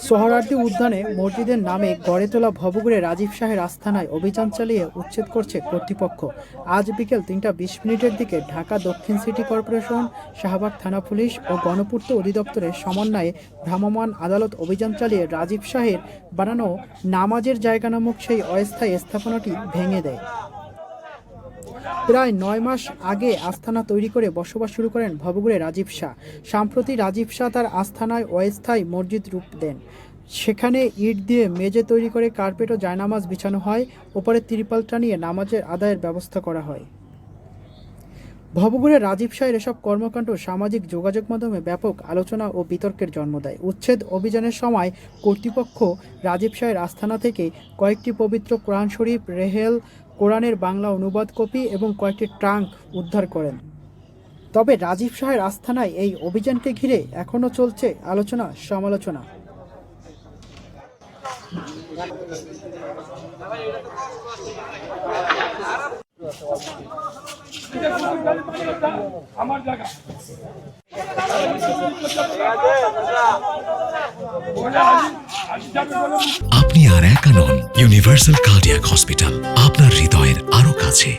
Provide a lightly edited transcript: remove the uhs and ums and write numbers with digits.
সোহরাওয়ার্দী উদ্যানে মসজিদের নামে গড়ে তোলা ভবঘুরে রাজীব শাহের আস্তানায় অভিযান চালিয়ে উচ্ছেদ করছে কর্তৃপক্ষ। আজ বিকেল ৩টা ২০ মিনিটের দিকে ঢাকা দক্ষিণ সিটি কর্পোরেশন, শাহবাগ থানা পুলিশ ও গণপূর্ত অধিদপ্তরের সমন্বয়ে ভ্রাম্যমাণ আদালত অভিযান চালিয়ে রাজীব শাহের বানানো নামাজের জায়গা নামক সেই অস্থায়ী স্থাপনাটি ভেঙে দেয়। প্রায় ৯ মাস আগে আস্তানা তৈরি করে বসবাস শুরু করেন ভবঘুরে রাজীব শাহ। সম্প্রতি রাজীব শাহ তার আস্তানায় অস্থায়ী মসজিদ রূপ দেন। সেখানে ইট দিয়ে মেঝে তৈরি করে কার্পেট ও জায়নামাজ বিছানো হয়, ওপরে তিরপাল টানিয়ে নামাজের আদায়ের ব্যবস্থা করা হয়। ভবঘুরে রাজীব শাহের এসব কর্মকাণ্ড সামাজিক যোগাযোগ মাধ্যমে ব্যাপক আলোচনা ও বিতর্কের জন্ম দেয়। উচ্ছেদ অভিযানের সময় কর্তৃপক্ষ রাজীব শাহের আস্তানা থেকে কয়েকটি পবিত্র কোরআন শরীফ, রেহেল, কোরআনের বাংলা অনুবাদ কপি এবং কয়েকটি ট্রাঙ্ক উদ্ধার করেন। তবে রাজীব শাহের আস্তানায় এই অভিযানকে ঘিরে এখনও চলছে আলোচনা সমালোচনা। আপনি আর একা নন। ইউনিভার্সাল কার্ডিয়াক হসপিটাল, আপনার হৃদয়ের আরো কাছে।